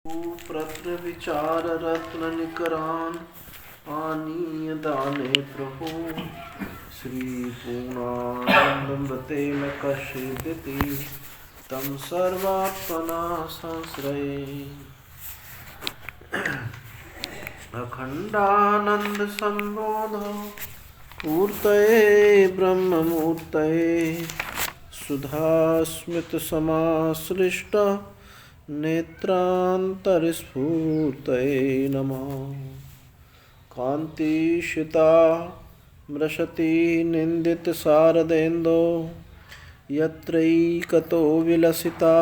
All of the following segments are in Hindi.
प्रत्र विचार रत्न निकरान आनीय दाने प्रभु श्री पूर्णानंदमृते में कश्यदिति तम सर्वात्मना संश्रये अखंडानंद संबोध मूर्तये ब्रह्ममूर्तये सुधास्मित समाश्लिष्ट नेत्रांतरस्फूर्तये नमः कांतिशिता मृषति निंदित शारदेन्दो यत्रैकतो विलसिता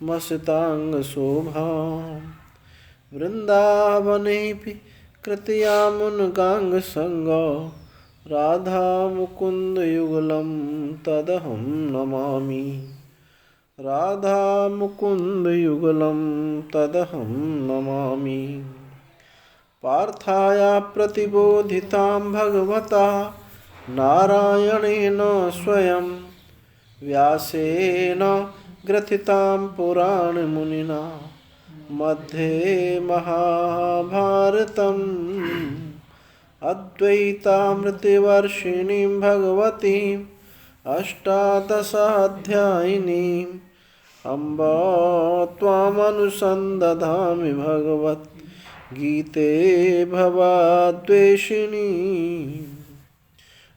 मसितांगशोभा वृंदावनेऽपि कृत्यामुनगाङ्गसङ्गो राधा मुकुन्दयुगलं तदहं नमामि राधा मुकुन्दयुगलं तदहं नमामि पार्थाय प्रतिबोधितां भगवता नारायणेन स्वयं व्यासेन ग्रथितां पुराणमुनिना मध्ये महाभारतम् अद्वैतामृतवर्षिणीं भगवतीम् अष्टादशाध्यायिनीम् अम्ब त्वामनुसन्दधामि भगवद्गीते भवाद्वेषिणी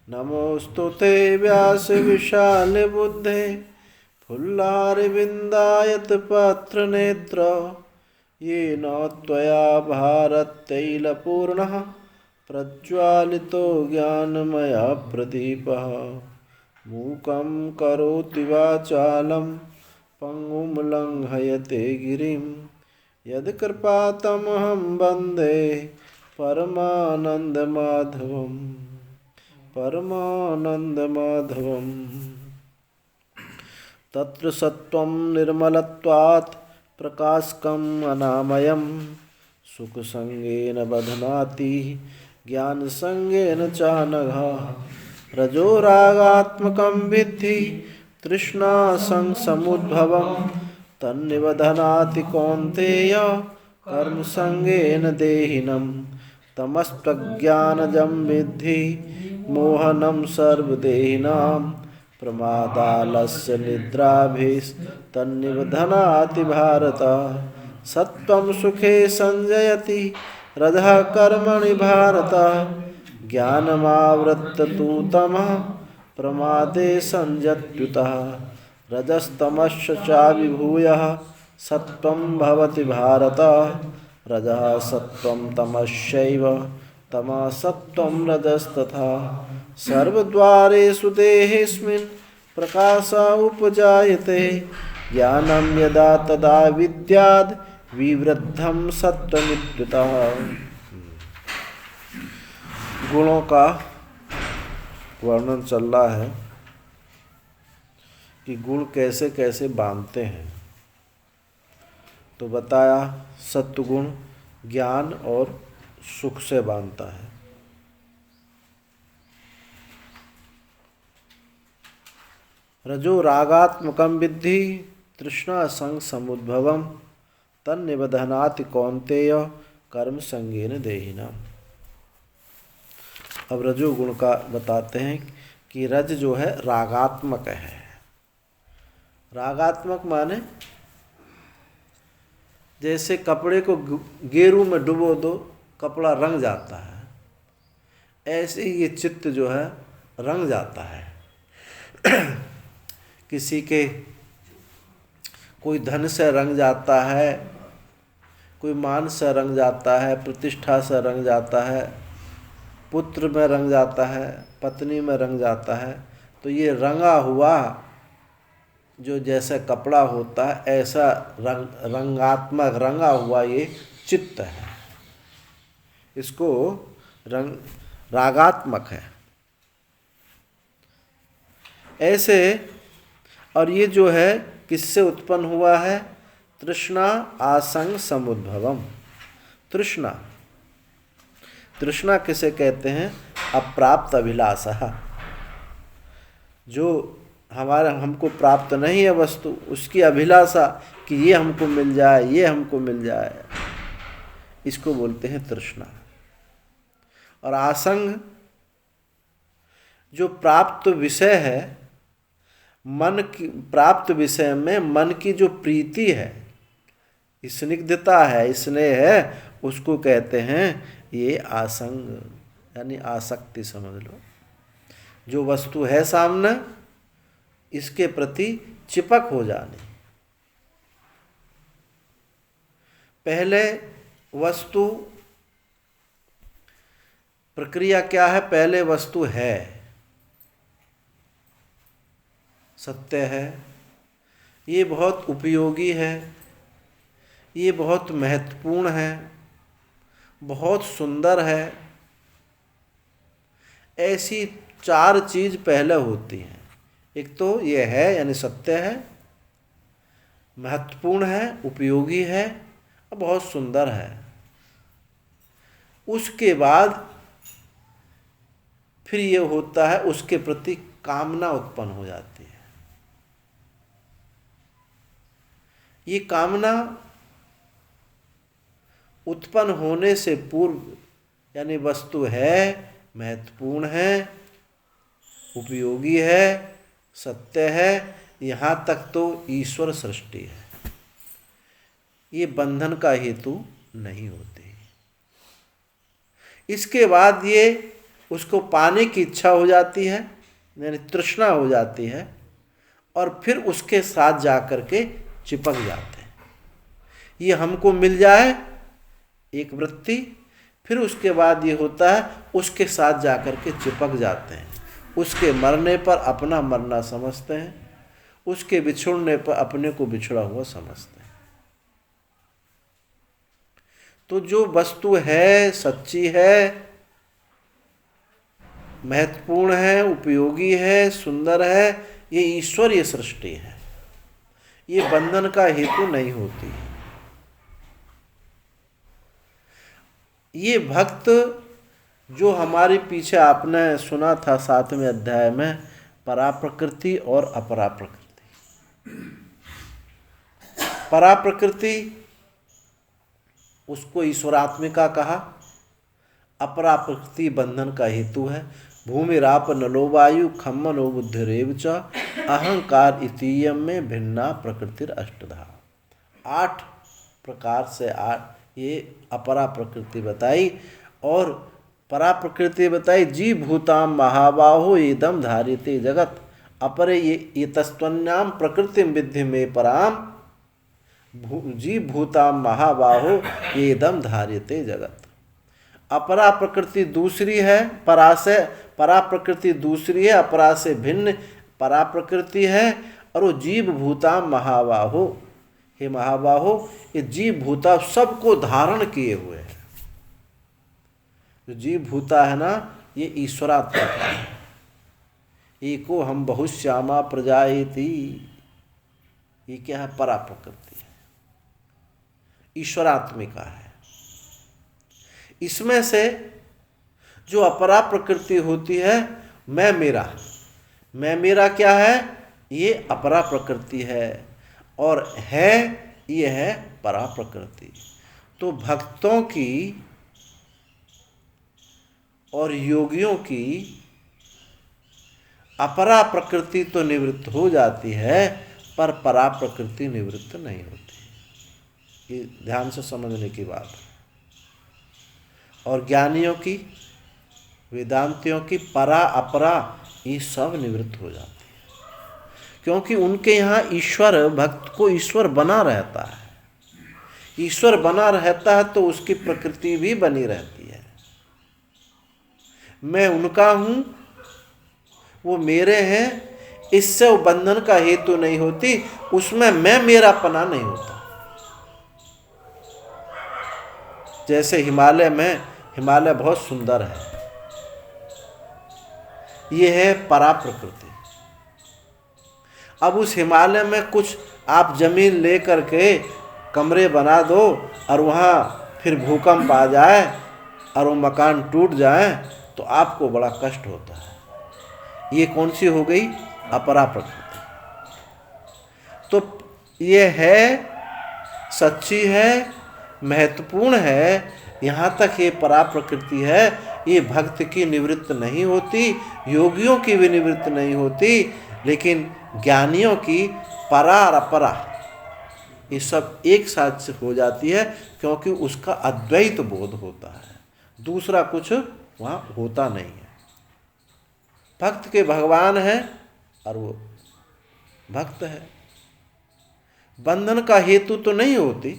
नमोऽस्तु ते व्यासविशालबुद्धे फुल्लारविन्दायतपत्रनेत्र येन त्वया भारततैलपूर्णः प्रज्वालितो ज्ञानमया प्रदीपः मूकं करोति वाचालं पंगुं लङ्घयते गिरिं यत्कृपातमहं वन्दे परमानन्दमाधवम् तत्र सत्त्वं निर्मलत्वात् प्रकाशकम् अनामयम् सुखसंगेन बध्नाति ज्ञानसंगेन चानघ रजोरागात्मकं विद्धि तृष्णासंगसमुद्भवं तन्निबध्नाति कौन्तेय कर्मसंगेन देहिनं तमस्त्वज्ञानजं विद्धि मोहनं सर्वदेहिनां प्रमादालस्य निद्राभिस्तन्निबध्नाति भारत सत्त्वं सुखे संजयति रजः कर्मणि भारत ज्ञानमावृत्य तु तमः प्रमादे संयत्युतः रजस्तमश्च चाभिभूयः सत्त्वं भवति भारत रजः सत्त्वं तमश्चैव तमः सत्त्वं रजस्तथा सर्वद्वारेषु देहेऽस्मिन् प्रकाश उपजायते ज्ञानं यदा तदा विद्याद् विवृद्धं सत्त्वमित्युतः। गुणों का वर्णन चल रहा है कि गुण कैसे कैसे बांधते हैं। तो बताया सत्वगुण ज्ञान और सुख से बांधता है। रजो रागात्मकं विद्धि तृष्णा संग समुद्भवम तन्निबध्नाति कौन्तेय कर्म संगेन देहिनाम्। अब रजोगुण का बताते हैं कि रज जो है रागात्मक है। रागात्मक माने जैसे कपड़े को गेरू में डुबो दो कपड़ा रंग जाता है, ऐसे ही ये चित्त जो है रंग जाता है। किसी के कोई धन से रंग जाता है, कोई मान से रंग जाता है, प्रतिष्ठा से रंग जाता है, पुत्र में रंग जाता है, पत्नी में रंग जाता है। तो ये रंगा हुआ जो जैसे कपड़ा होता है ऐसा रंगात्मक रंगा हुआ ये चित्त है। इसको रागात्मक है ऐसे। और ये जो है किससे उत्पन्न हुआ है? तृष्णा आसंग समुद्भवम। तृष्णा तृष्णा किसे कहते हैं? अप्राप्त अभिलाषा। जो हमको प्राप्त नहीं है वस्तु, उसकी अभिलाषा कि ये हमको मिल जाए, ये हमको मिल जाए, इसको बोलते हैं तृष्णा। और आसंग जो प्राप्त विषय है, मन की प्राप्त विषय में मन की जो प्रीति है, स्निग्धता है, स्नेह है, उसको कहते हैं ये आसंग, यानी आसक्ति समझ लो। जो वस्तु है सामने, इसके प्रति चिपक हो जाने। पहले वस्तु प्रक्रिया क्या है? पहले वस्तु है, सत्य है, ये बहुत उपयोगी है, ये बहुत महत्वपूर्ण है, बहुत सुंदर है, ऐसी 4 चीज पहले होती हैं। एक तो ये है यानी सत्य है, महत्वपूर्ण है, उपयोगी है और बहुत सुंदर है। उसके बाद फिर ये होता है, उसके प्रति कामना उत्पन्न हो जाती है। ये कामना उत्पन्न होने से पूर्व, यानी वस्तु है, महत्वपूर्ण है, उपयोगी है, सत्य है, यहाँ तक तो ईश्वर सृष्टि है, ये बंधन का हेतु नहीं होती। इसके बाद ये उसको पाने की इच्छा हो जाती है, यानी तृष्णा हो जाती है, और फिर उसके साथ जाकर के चिपक जाते हैं। ये हमको मिल जाए, एक वृत्ति, फिर उसके बाद ये होता है उसके साथ जाकर के चिपक जाते हैं। उसके मरने पर अपना मरना समझते हैं, उसके बिछुड़ने पर अपने को बिछड़ा हुआ समझते हैं। तो जो वस्तु है, सच्ची है, महत्वपूर्ण है, उपयोगी है, सुंदर है, ये ईश्वरीय सृष्टि है, ये बंधन का हेतु नहीं होती। ये भक्त जो हमारे पीछे आपने सुना था 7वें अध्याय में, पराप्रकृति और अपराप्रकृति। पराप्रकृति उसको ईश्वरात्मिका कहा, अपराप्रकृति बंधन का हेतु है। भूमिराप नलो वायु खम्मनो बुद्धिरेव च अहंकार इतीयम में भिन्ना प्रकृतिर अष्टधा। 8 प्रकार से ये अपरा प्रकृति बताई। और परा प्रकृति बताई, जी भूताम महाबाहो इदम धार्यते जगत अपरे ये तस्त्वन्याम प्रकृति विद्धि में पराम जी भूताम महाबाहो इदम धार्यते जगत। अपरा प्रकृति दूसरी है, परा प्रकृति दूसरी है, अपरा से भिन्न परा प्रकृति है। और वो जीव भूताम महाबाहो, हे महाबाहो, ये जीव भूता सबको धारण किए हुए है। जो जीव भूता है ना, ये ईश्वरात्मक है। एको हम बहुश्यामा प्रजायति, ये क्या है? परा प्रकृति है, ईश्वरात्मिका है। इसमें से जो अपरा प्रकृति होती है, मैं मेरा क्या है? ये अपरा प्रकृति है, और है ये है परा प्रकृति। तो भक्तों की और योगियों की अपरा प्रकृति तो निवृत्त हो जाती है, पर परा प्रकृति निवृत्त नहीं होती। ये ध्यान से समझने की बात है। और ज्ञानियों की, वेदांतियों की परा अपरा ये सब निवृत्त हो जाती है, क्योंकि उनके यहाँ ईश्वर, भक्त को ईश्वर बना रहता है। ईश्वर बना रहता है तो उसकी प्रकृति भी बनी रहती है। मैं उनका हूँ, वो मेरे हैं, इससे वो बंधन का हेतु नहीं होती, उसमें मैं मेरापना नहीं होता। जैसे हिमालय में, हिमालय बहुत सुंदर है, ये है परा प्रकृति। अब उस हिमालय में कुछ आप जमीन ले करके कमरे बना दो और वहाँ फिर भूकंप आ जाए और वो मकान टूट जाए तो आपको बड़ा कष्ट होता है। ये कौन सी हो गई? अपरा प्रकृति। ये है, सच्ची है, महत्वपूर्ण है, यहाँ तक ये परा प्रकृति है, ये भक्त की निवृत्त नहीं होती, योगियों की भी निवृत्त नहीं होती, लेकिन ज्ञानियों की परा और अपरा ये सब एक साथ हो जाती है, क्योंकि उसका अद्वैत बोध होता है, दूसरा कुछ वहाँ होता नहीं है। भक्त के भगवान है और वो भक्त है, बंधन का हेतु तो नहीं होती,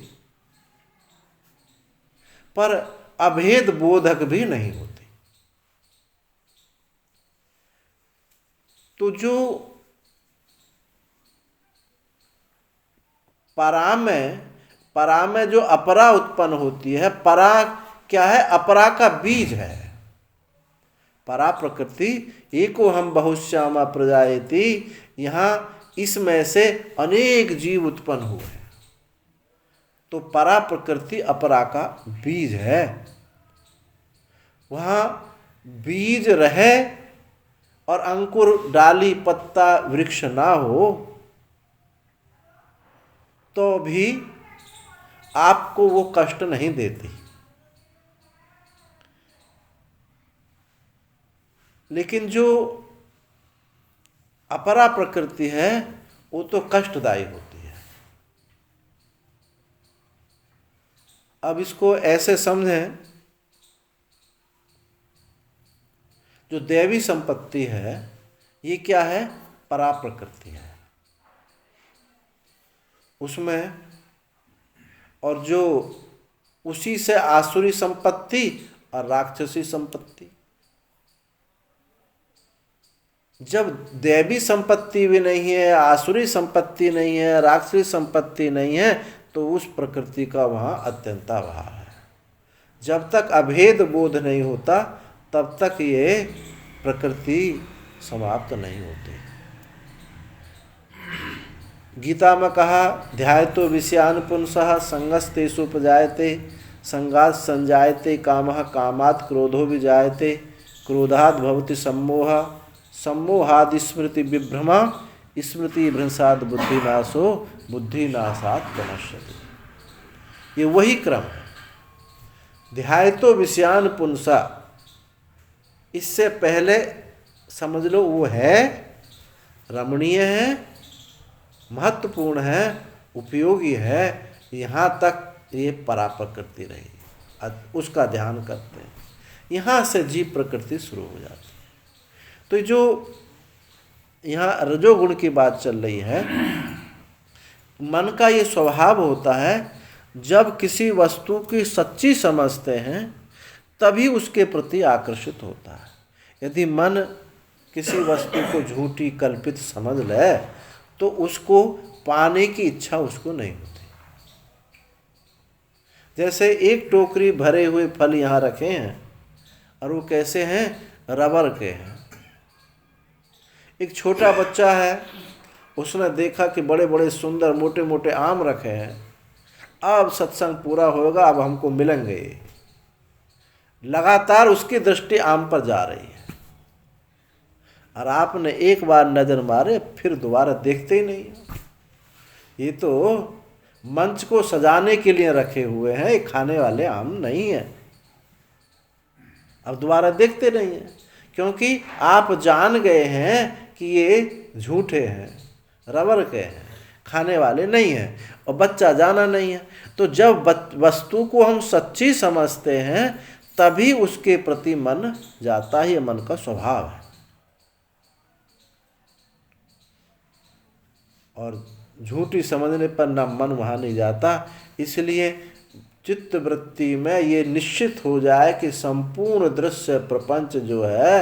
पर अभेद बोधक भी नहीं होती। तो जो परा में जो अपरा उत्पन्न होती है, परा क्या है? अपरा का बीज है। परा प्रकृति एको हम बहुश्यामा प्रजायति, यहाँ इसमें से अनेक जीव उत्पन्न हुए हैं। तो परा प्रकृति अपरा का बीज है। वहाँ बीज रहे और अंकुर, डाली, पत्ता, वृक्ष ना हो तो भी आपको वो कष्ट नहीं देती, लेकिन जो अपरा प्रकृति है वो तो कष्टदायी होती है। अब इसको ऐसे समझें, जो दैवी संपत्ति है ये क्या है? परा प्रकृति है उसमें, और जो उसी से आसुरी संपत्ति और राक्षसी संपत्ति। जब दैवी संपत्ति भी नहीं है, आसुरी संपत्ति नहीं है, राक्षसी संपत्ति नहीं है, तो उस प्रकृति का वहाँ अत्यंताभाव है। जब तक अभेद बोध नहीं होता तब तक ये प्रकृति समाप्त नहीं होती। गीता में कहा, ध्यायतो विषयान पुंसः संगस्तेषु उपजायते, संगात् संजायते कामः, कामात् क्रोधो विजायते, क्रोधात् भवति सम्मोहः, सम्मोहात् स्मृति विभ्रमा, स्मृति भ्रंशात् बुद्धिनाशो, बुद्धिनाशात् प्रणश्यति। ये वही क्रम है। ध्यायतो विषयान पुंसः, इससे पहले समझ लो वो है, रमणीय है, महत्वपूर्ण है, उपयोगी है, यहाँ तक ये परा प्रकृति रही, उसका ध्यान करते हैं। यहाँ से जीव प्रकृति शुरू हो जाती है। तो जो यहाँ रजोगुण की बात चल रही है, मन का ये स्वभाव होता है, जब किसी वस्तु की सच्ची समझते हैं तभी उसके प्रति आकर्षित होता है। यदि मन किसी वस्तु को झूठी कल्पित समझ ले तो उसको पाने की इच्छा उसको नहीं होती। जैसे एक टोकरी भरे हुए फल यहाँ रखे हैं और वो कैसे हैं? रबर के हैं। एक छोटा बच्चा है, उसने देखा कि बड़े बड़े सुंदर मोटे मोटे आम रखे हैं, अब सत्संग पूरा होगा, अब हमको मिलेंगे। लगातार उसकी दृष्टि आम पर जा रही है, और आपने एक बार नजर मारे फिर दोबारा देखते ही नहीं। ये तो मंच को सजाने के लिए रखे हुए हैं, खाने वाले आम नहीं है। अब दोबारा देखते नहीं है, क्योंकि आप जान गए हैं कि ये झूठे हैं, रबर के हैं, खाने वाले नहीं हैं, और बच्चा जाना नहीं है। तो जब वस्तु को हम सच्ची समझते हैं तभी उसके प्रति मन जाता है। ये मन का स्वभाव है। और झूठी समझने पर न मन वहाँ नहीं जाता। इसलिए चित्त वृत्ति में ये निश्चित हो जाए कि संपूर्ण दृश्य प्रपंच जो है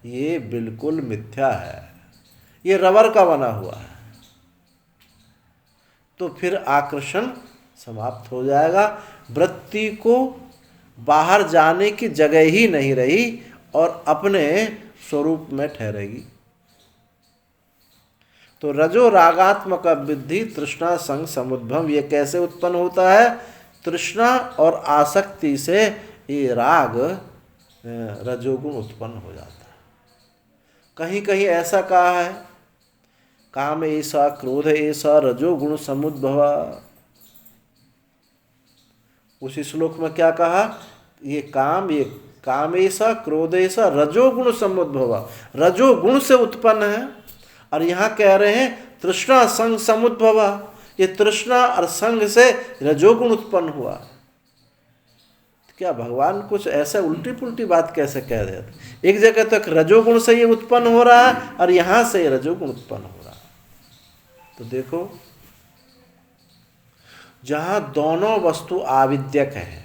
ये बिल्कुल मिथ्या है, ये रबर का बना हुआ है, तो फिर आकर्षण समाप्त हो जाएगा। वृत्ति को बाहर जाने की जगह ही नहीं रही और अपने स्वरूप में ठहरेगी। तो रजो रागात्मक विद्धि तृष्णा संग समुद्भव। ये कैसे उत्पन्न होता है? तृष्णा और आसक्ति से ये राग रजोगुण उत्पन्न हो जाता है। कहीं कहीं ऐसा कहा है, काम ऐसा, क्रोध ऐसा, रजोगुण समुद्भवा। उसी श्लोक में क्या कहा? ये काम ऐसा, क्रोध ऐसा, रजोगुण समुद्भवा, रजोगुण से उत्पन्न है। और यहाँ कह रहे हैं तृष्णा संग समुद्भवा, ये तृष्णा और संग से रजोगुण उत्पन्न हुआ। क्या भगवान कुछ ऐसे उल्टी पुल्टी बात कैसे कह रहे थे? एक जगह तक रजोगुण से ये उत्पन्न हो रहा है और यहां से रजोगुण उत्पन्न हो रहा है। तो देखो, जहां दोनों वस्तु आविद्यक है,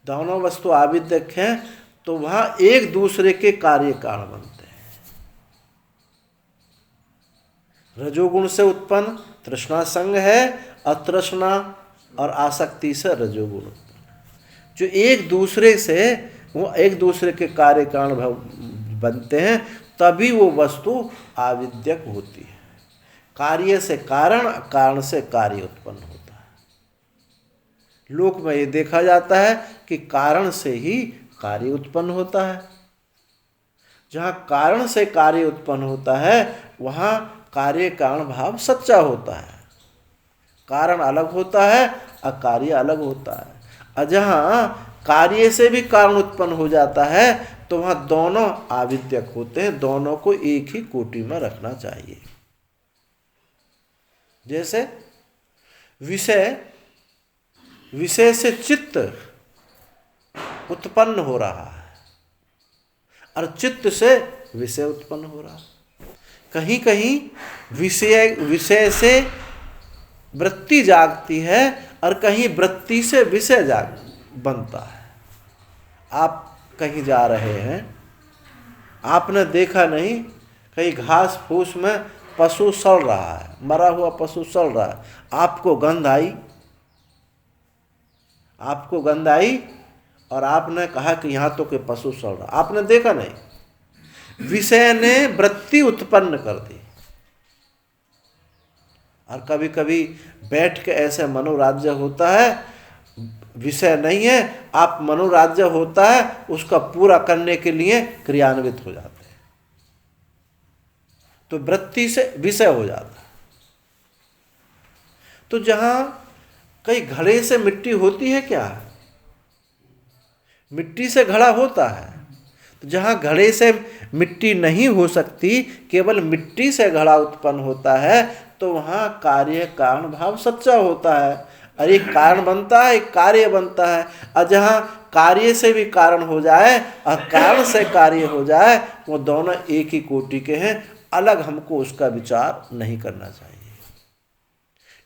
दोनों वस्तु आविद्यक है, तो वहां एक दूसरे के कार्य कारण बनते हैं। रजोगुण से उत्पन्न तृष्णा संग है, अतृष्णा और आसक्ति से रजोगुण उत्पन्न, जो एक दूसरे से, वो एक दूसरे के कार्य कारण बनते हैं, तभी वो वस्तु आविद्यक होती है। कार्य से कारण, कारण से कार्य उत्पन्न होता है। लोक में ये देखा जाता है कि कारण से ही कार्य उत्पन्न होता है। जहाँ कारण से कार्य उत्पन्न होता है वहाँ कार्य कारण भाव सच्चा होता है। कारण अलग होता है और कार्य अलग होता है। और जहाँ कार्य से भी कारण उत्पन्न हो जाता है तो वहाँ दोनों आविद्यक होते हैं। दोनों को एक ही कोटि में रखना चाहिए। जैसे विषय से चित्त उत्पन्न हो रहा है और चित्त से विषय उत्पन्न हो रहा है। कहीं कहीं विषय से वृत्ति जागती है और कहीं वृत्ति से विषय बनता है। आप कहीं जा रहे हैं, आपने देखा नहीं, कहीं घास फूस में पशु सड़ रहा है, मरा हुआ पशु सड़ रहा है, आपको गंध आई और आपने कहा कि यहाँ तो कोई पशु सड़ रहा, आपने देखा नहीं, विषय ने वृत्ति उत्पन्न कर दी। और कभी कभी बैठ के ऐसे मनोराज्य होता है, विषय नहीं है, आप मनोराज्य होता है, उसका पूरा करने के लिए क्रियान्वित हो जाते हैं, तो वृत्ति से विषय हो जाता है। तो जहां कई घड़े से मिट्टी होती है, क्या मिट्टी से घड़ा होता है, तो जहां घड़े से मिट्टी नहीं हो सकती, केवल मिट्टी से घड़ा उत्पन्न होता है, तो वहाँ कार्य कारण भाव सच्चा होता है। और एक कारण बनता है, एक कार्य बनता है। और जहाँ कार्य से भी कारण हो जाए और कारण से कार्य हो जाए, वो दोनों एक ही कोटि के हैं। अलग हमको उसका विचार नहीं करना चाहिए।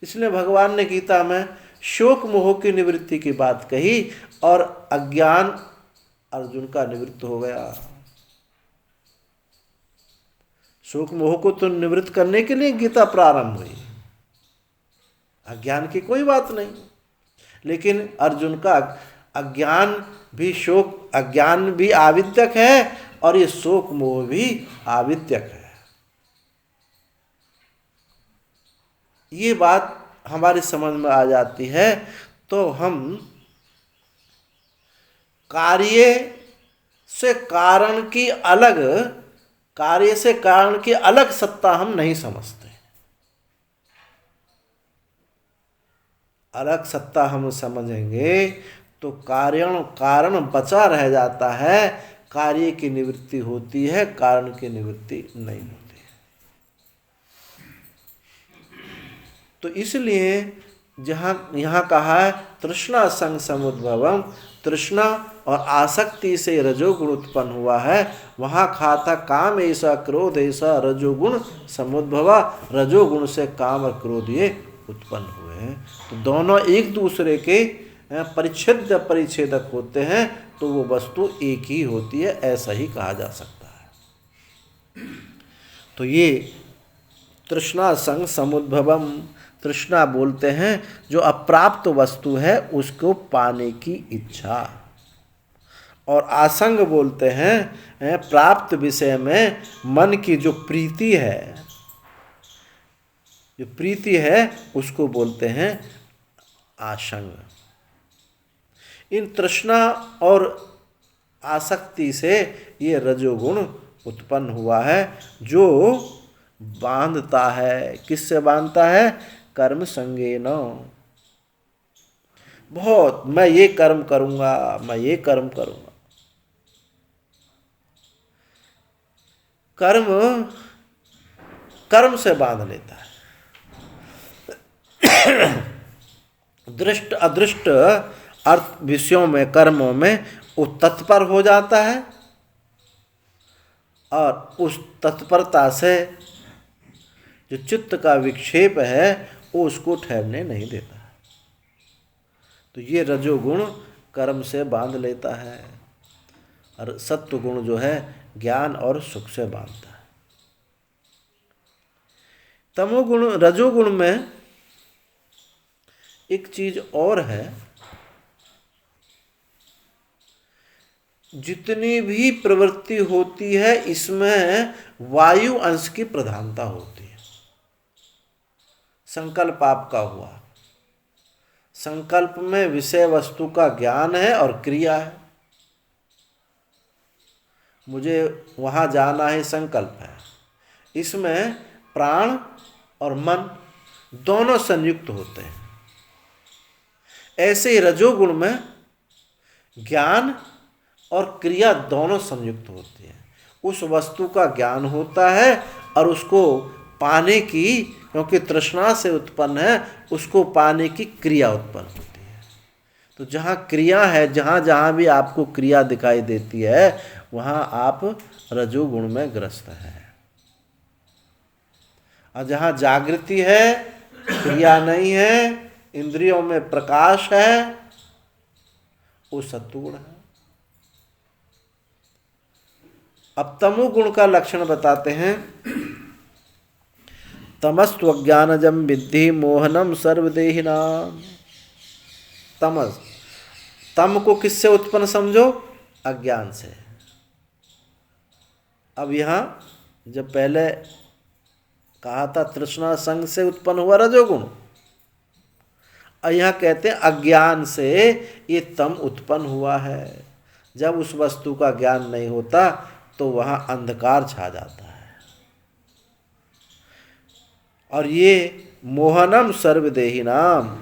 इसलिए भगवान ने गीता में शोक मोह की निवृत्ति की बात कही और अज्ञान अर्जुन का निवृत्त हो गया। शोक मोह को तो निवृत्त करने के लिए गीता प्रारंभ हुई, अज्ञान की कोई बात नहीं। लेकिन अर्जुन का अज्ञान भी आविद्यक है और ये शोक मोह भी आविद्यक है। ये बात हमारी समझ में आ जाती है तो हम कार्य से कारण की अलग सत्ता हम नहीं समझते। अलग सत्ता हम समझेंगे तो कारण बचा रह जाता है, कार्य की निवृत्ति होती है, कारण की निवृत्ति नहीं होती है। तो इसलिए यहाँ कहा है तृष्णा संग समुद्भवम, तृष्णा और आसक्ति से रजोगुण उत्पन्न हुआ है। वहाँ कहा था काम ऐसा, क्रोध ऐसा, रजोगुण समुद्भवा, रजोगुण से काम और क्रोध ये उत्पन्न हुए हैं। तो दोनों एक दूसरे के परिच्छेदक होते हैं, तो वो वस्तु एक ही होती है, ऐसा ही कहा जा सकता है। तो ये तृष्णा संग समुद्भवम, तृष्णा बोलते हैं जो अप्राप्त वस्तु है उसको पाने की इच्छा, और आसंग बोलते हैं प्राप्त विषय में मन की जो प्रीति है, उसको बोलते हैं आसंग। इन तृष्णा और आसक्ति से ये रजोगुण उत्पन्न हुआ है जो बांधता है। किससे बांधता है? कर्म संगेन। बहुत, मैं ये कर्म करूंगा, मैं ये कर्म करूंगा। कर्म कर्म से बांध लेता है। दृष्ट अदृष्ट अर्थ विषयों में, कर्मों में वो तत्पर हो जाता है और उस तत्परता से जो चित्त का विक्षेप है वो उसको ठहरने नहीं देता। तो ये रजोगुण कर्म से बांध लेता है और सत्वगुण जो है ज्ञान और सुख से बांधता है। तमोगुण, रजोगुण में एक चीज और है, जितनी भी प्रवृत्ति होती है इसमें वायु अंश की प्रधानता होती है। संकल्प आपका हुआ, संकल्प में विषय वस्तु का ज्ञान है और क्रिया है। मुझे वहाँ जाना है, संकल्प है। इसमें प्राण और मन दोनों संयुक्त होते हैं। ऐसे ही रजोगुण में ज्ञान और क्रिया दोनों संयुक्त होती है। उस वस्तु का ज्ञान होता है और उसको पाने की, क्योंकि तृष्णा से उत्पन्न है, उसको पाने की क्रिया उत्पन्न होती है। तो जहाँ क्रिया है, जहाँ जहाँ भी आपको क्रिया दिखाई देती है वहाँ आप रजोगुण में ग्रस्त हैं। और जहाँ जागृति है, क्रिया नहीं है, इंद्रियों में प्रकाश है, वो सत्वगुण है। अब तमोगुण का लक्षण बताते हैं। तमस्त्वज्ञानजं विद्धि मोहनम सर्वदेहिनाम। तमस, तम को किससे उत्पन्न समझो? अज्ञान से। अब यहाँ जब पहले कहा था तृष्णा संग से उत्पन्न हुआ रजोगुण, और यहाँ कहते हैं अज्ञान से ये तम उत्पन्न हुआ है। जब उस वस्तु का ज्ञान नहीं होता तो वहाँ अंधकार छा जाता है। और ये मोहनम सर्वदेहिनाम,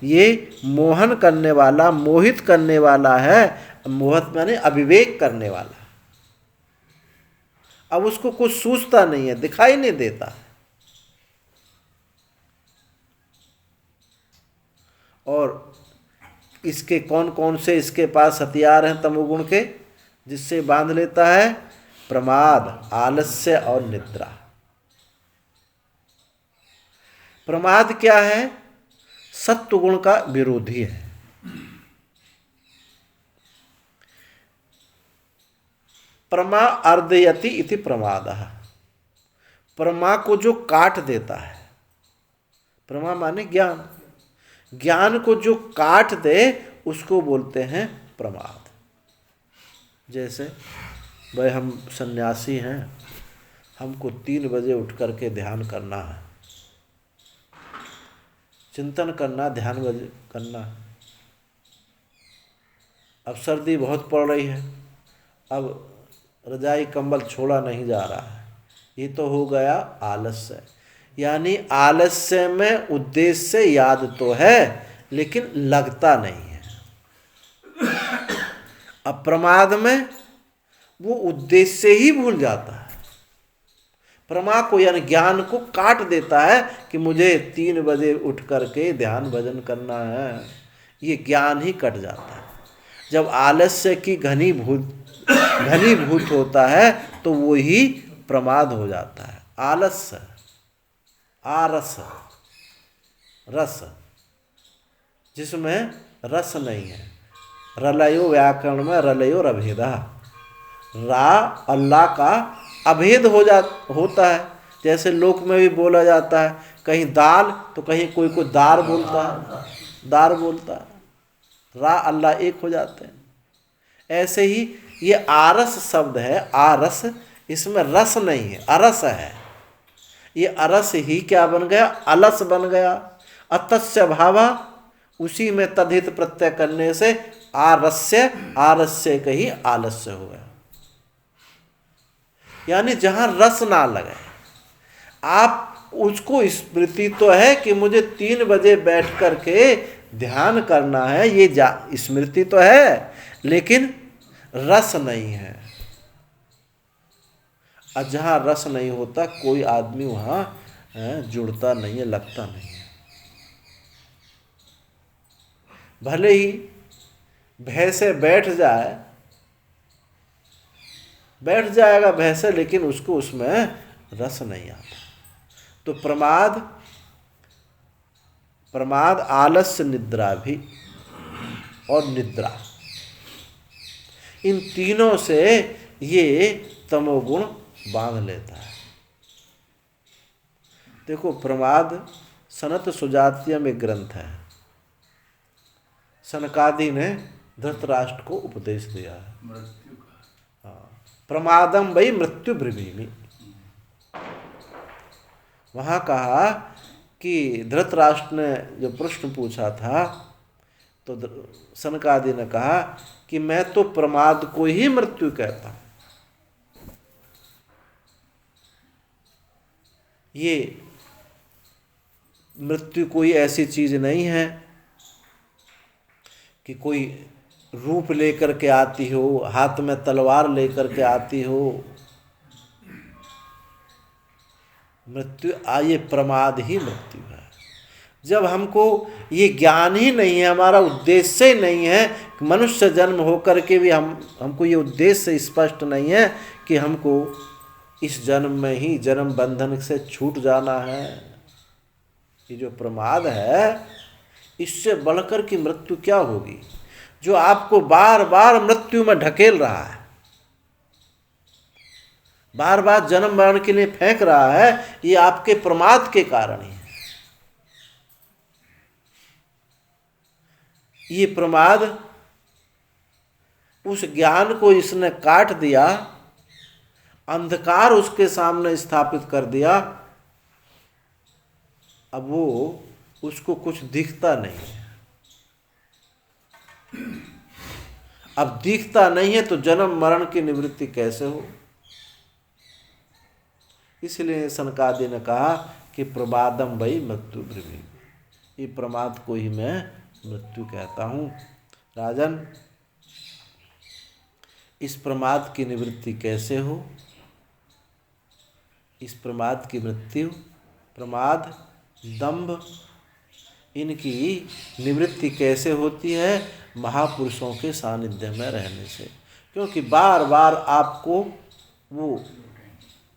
ये मोहन करने वाला, मोहित करने वाला है। मोहित माने अविवेक करने वाला। अब उसको कुछ सूझता नहीं है, दिखाई नहीं देता। और इसके कौन कौन से इसके पास हथियार हैं तमोगुण के, जिससे बांध लेता है? प्रमाद, आलस्य और निद्रा। प्रमाद क्या है? सत्वगुण का विरोधी है। प्रमा अर्दयति इति प्रमादः। प्रमा को जो काट देता है, प्रमा माने ज्ञान, ज्ञान को जो काट दे उसको बोलते हैं प्रमाद। जैसे भाई हम सन्यासी हैं, हमको 3 बजे उठ करके ध्यान करना है, चिंतन करना, ध्यान करना। अब सर्दी बहुत पड़ रही है, अब रजाई कंबल छोड़ा नहीं जा रहा है, ये तो हो गया आलस्य। यानी आलस्य में उद्देश्य याद तो है लेकिन लगता नहीं है। अब प्रमाद में वो उद्देश्य ही भूल जाता है। प्रमा को यानी ज्ञान को काट देता है कि मुझे 3 बजे उठ करके ध्यान भजन करना है, ये ज्ञान ही कट जाता है। जब आलस्य की घनीभूत होता है तो वो ही प्रमाद हो जाता है। आलस्य, आरस, रस, जिसमें रस नहीं है। रलयो व्याकरण में रलयो रभेदा, रा अल्लाह का अभेद होता है। जैसे लोक में भी बोला जाता है, कहीं दाल तो कहीं कोई को दार बोलता है, दार बोलता है। रा अल्लाह एक हो जाते हैं। ऐसे ही ये आरस शब्द है, आरस, इसमें रस नहीं है, अरस है। ये अरस ही क्या बन गया? अलस बन गया। अतस्य भावा, उसी में तद्धित प्रत्यय करने से आरस्य, आरस्य का ही आलस्य हो गया। यानी जहाँ रस ना लगे। आप उसको स्मृति तो है कि मुझे 3 बजे बैठ कर के ध्यान करना है, ये स्मृति तो है, लेकिन रस नहीं है। और जहाँ रस नहीं होता कोई आदमी वहाँ जुड़ता नहीं है, लगता नहीं है। भले ही भैंसे बैठ जाएगा भैंसे, लेकिन उसको उसमें रस नहीं आता। तो प्रमाद आलस्य निद्रा भी, और निद्रा, इन तीनों से ये तमोगुण बांध लेता है। देखो, प्रमाद सनत सुजातीय में ग्रंथ है, सनकादि ने धृतराष्ट्र को उपदेश दिया है। मृत्यु का, हाँ, प्रमादम वही मृत्यु ब्रवीमि। वहाँ कहा कि धृतराष्ट्र ने जो प्रश्न पूछा था, तो सनकादि ने कहा कि मैं तो प्रमाद को ही मृत्यु कहता हूँ। ये मृत्यु कोई ऐसी चीज नहीं है कि कोई रूप लेकर के आती हो, हाथ में तलवार लेकर के आती हो। मृत्यु ये प्रमाद ही मृत्यु है। जब हमको ये ज्ञान ही नहीं है, हमारा उद्देश्य ही नहीं है, मनुष्य जन्म होकर के भी हमको ये उद्देश्य स्पष्ट नहीं है कि हमको इस जन्म में ही जन्म बंधन से छूट जाना है। ये जो प्रमाद है, इससे बढ़कर की मृत्यु क्या होगी, जो आपको बार बार मृत्यु में ढकेल रहा है, बार बार जन्म मरण के लिए फेंक रहा है, ये आपके प्रमाद के कारण ही है। ये प्रमाद, उस ज्ञान को इसने काट दिया, अंधकार उसके सामने स्थापित कर दिया। अब वो उसको कुछ दिखता नहीं है। अब दिखता नहीं है तो जन्म मरण की निवृत्ति कैसे हो। इसलिए सनकादि ने कहा कि प्रमादम वही मृत्यु ब्रवीमि, ये प्रमाद को ही मैं मृत्यु कहता हूँ। राजन, इस प्रमाद की निवृत्ति कैसे हो। इस प्रमाद की मृत्यु, प्रमाद, दंभ, इनकी निवृत्ति कैसे होती है, महापुरुषों के सानिध्य में रहने से। क्योंकि बार बार आपको वो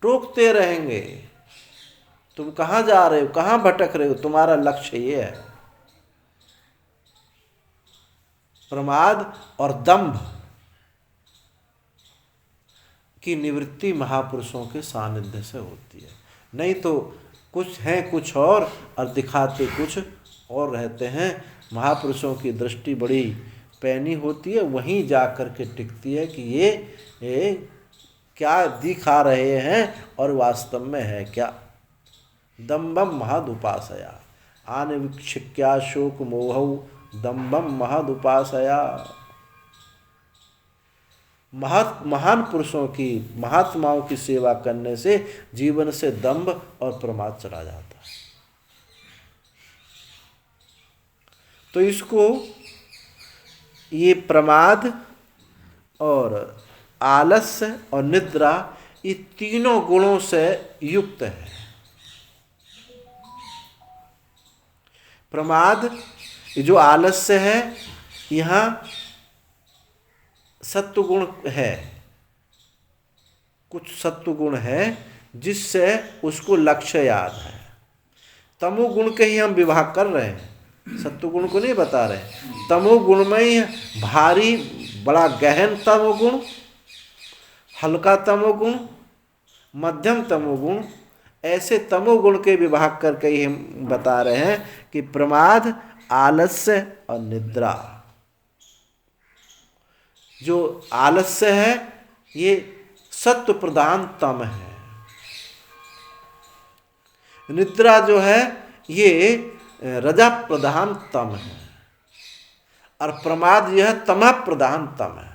टोकते रहेंगे, तुम कहाँ जा रहे हो, कहाँ भटक रहे हो, तुम्हारा लक्ष्य ये है। प्रमाद और दंभ की निवृत्ति महापुरुषों के सानिध्य से होती है। नहीं तो कुछ हैं कुछ और दिखाते कुछ और रहते हैं। महापुरुषों की दृष्टि बड़ी पैनी होती है, वहीं जा कर के टिकती है कि ये क्या दिखा रहे हैं और वास्तव में है क्या। दम्भम महदुपासया आनवीक्षिक्या शोक मोहौ दम्भम महदुपासया। महान पुरुषों की, महात्माओं की सेवा करने से जीवन से दंभ और प्रमाद चला जाता है। तो इसको, ये प्रमाद और आलस्य और निद्रा, ये तीनों गुणों से युक्त है। प्रमाद, ये जो आलस्य है, यहाँ सत्वगुण है, कुछ सत्वगुण है जिससे उसको लक्ष्य याद है। तमोगुण के ही हम विभाग कर रहे हैं, सत्वगुण को नहीं बता रहे। तमोगुण में ही भारी, बड़ा गहन तमोगुण, हल्का तमोगुण, मध्यम तमोगुण, ऐसे तमोगुण के विभाग करके ही हम बता रहे हैं कि प्रमाद, आलस्य और निद्रा। जो आलस्य है ये सत्व प्रधान तम है, निद्रा जो है ये रजा प्रधान तम है, और प्रमाद यह तमः प्रधान तम है।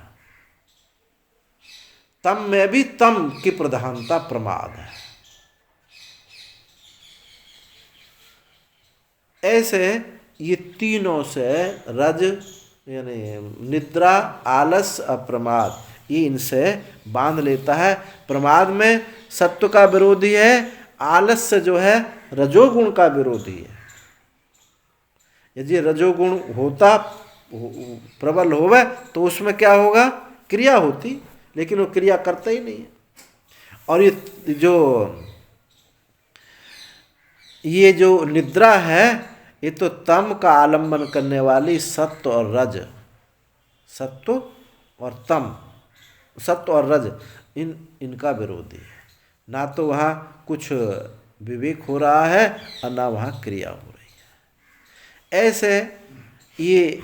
तम में भी तम की प्रधानता प्रमाद है। ऐसे ये तीनों से रज यानी निद्रा, आलस, अप्रमाद, ये इनसे बांध लेता है। प्रमाद में सत्व का विरोधी है, आलस्य जो है रजोगुण का विरोधी है। यदि रजोगुण होता प्रबल होवे तो उसमें क्या होगा, क्रिया होती, लेकिन वो क्रिया करता ही नहीं है। और ये जो निद्रा है ये तो तम का आलंबन करने वाली सत्व और रज, सत्व और तम, सत्व और रज इनका विरोधी है। ना तो वहाँ कुछ विवेक हो रहा है और ना वहाँ क्रिया हो रही है। ऐसे ये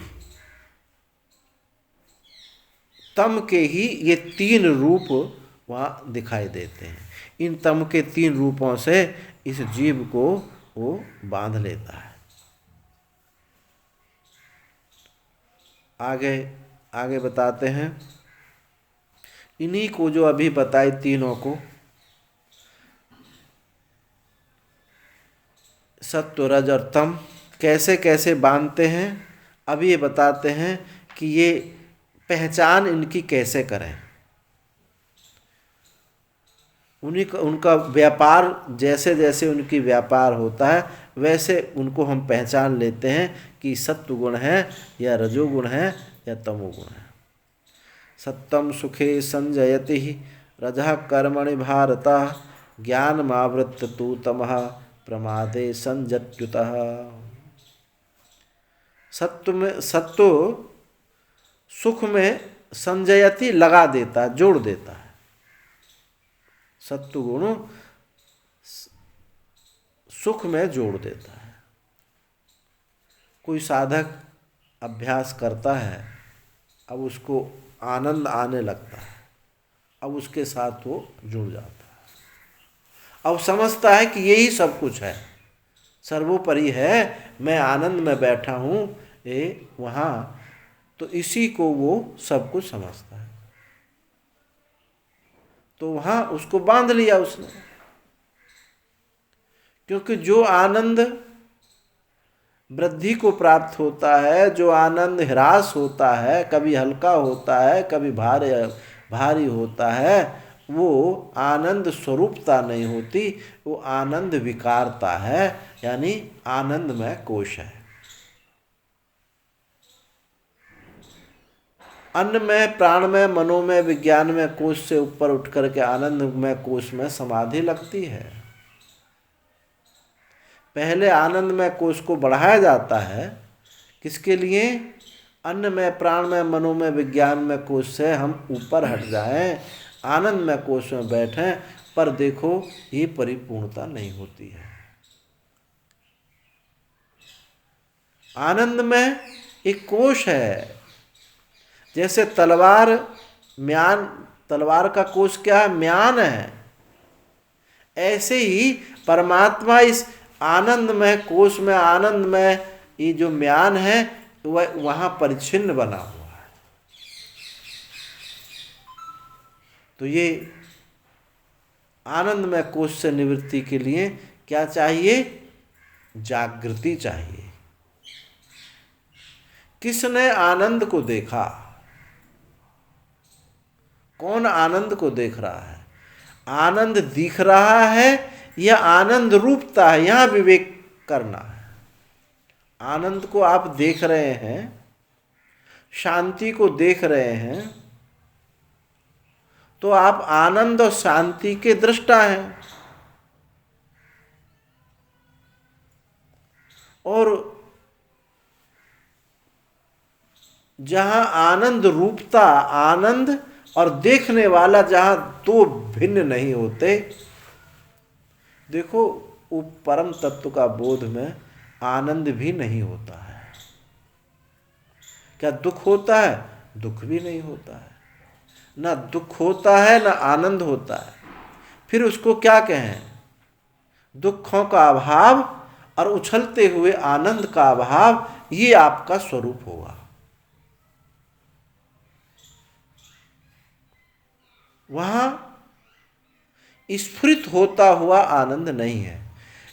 तम के ही ये तीन रूप वहाँ दिखाई देते हैं। इन तम के तीन रूपों से इस जीव को वो बांध लेता है। आगे आगे बताते हैं, इन्हीं को जो अभी बताए तीनों को, सत्व, रज और तम कैसे कैसे बांधते हैं, अभी ये बताते हैं कि ये पहचान इनकी कैसे करें। उनका व्यापार जैसे जैसे उनकी व्यापार होता है वैसे उनको हम पहचान लेते हैं कि सत्व गुण है या रजोगुण है या तमोगुण है। सत्तम सुखे संजयति रजः कर्मणि भारत ज्ञानमावृत्य तु तमः प्रमादे संजत्युतः। सत्व सुख में संजयति लगा देता, जोड़ देता है। सत्व गुण सुख में जोड़ देता है। कोई साधक अभ्यास करता है, अब उसको आनंद आने लगता है, अब उसके साथ वो जुड़ जाता है। अब समझता है कि यही सब कुछ है, सर्वोपरि है, मैं आनंद में बैठा हूँ वहाँ, तो इसी को वो सब कुछ समझता है। तो वहाँ उसको बांध लिया उसने, क्योंकि जो आनंद वृद्धि को प्राप्त होता है, जो आनंद ह्रास होता है, कभी हल्का होता है कभी भारी होता है, वो आनंद स्वरूपता नहीं होती, वो आनंद विकारता है, यानी आनंदमय कोश है। अन्न में, प्राण में, मनो में, विज्ञान में कोश से ऊपर उठ करके आनंदमय कोश में समाधि लगती है। पहले आनंदमय कोश को बढ़ाया जाता है, किसके लिए? अन्न में, प्राण में, मनो में, विज्ञान में कोश से हम ऊपर हट जाएं, आनंदमय कोश में बैठें। पर देखो ये परिपूर्णता नहीं होती है। आनंद में एक कोश है, जैसे तलवार म्यान, तलवार का कोश क्या है? म्यान है। ऐसे ही परमात्मा इस आनंदमय कोश में, आनंदमय ये जो म्यान है वह वहाँ परिच्छिन्न बना हुआ है। तो ये आनंदमय कोश से निवृत्ति के लिए क्या चाहिए? जागृति चाहिए। किसने आनंद को देखा? कौन आनंद को देख रहा है? आनंद दिख रहा है या आनंद रूपता है? यहां विवेक करना है। आनंद को आप देख रहे हैं, शांति को देख रहे हैं, तो आप आनंद और शांति के दृष्टा हैं। और जहां आनंद रूपता, आनंद और देखने वाला जहां दो भिन्न नहीं होते, देखो वो परम तत्व का बोध में आनंद भी नहीं होता है। क्या दुख होता है? दुख भी नहीं होता है। ना दुख होता है ना आनंद होता है। फिर उसको क्या कहें? दुखों का अभाव और उछलते हुए आनंद का अभाव, ये आपका स्वरूप होगा। वहाँ स्फुरित होता हुआ आनंद नहीं है।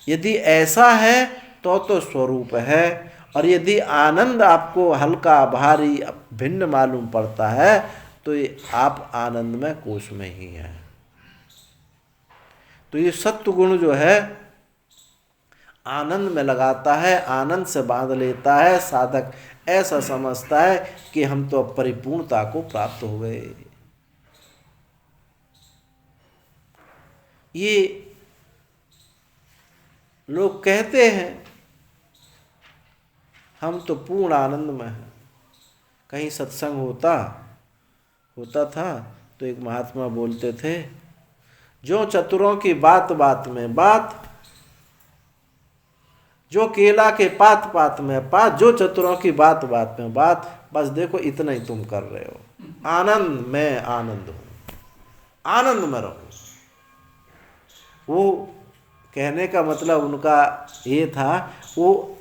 यदि ऐसा है तो स्वरूप है, और यदि आनंद आपको हल्का भारी भिन्न मालूम पड़ता है तो ये आप आनंद में कोश में ही हैं। तो ये सत्व गुण जो है आनंद में लगाता है, आनंद से बांध लेता है। साधक ऐसा समझता है कि हम तो अब परिपूर्णता को प्राप्त हो गए। ये लोग कहते हैं हम तो पूर्ण आनंद में हैं। कहीं सत्संग होता था तो एक महात्मा बोलते थे, जो चतुरों की बात बात में बात, जो केला के पात पात में पात, जो चतुरों की बात बात में बात, बस देखो इतना ही तुम कर रहे हो। आनंद में आनंद हूँ, आनंद में रहो। वो कहने का मतलब उनका ये था, वो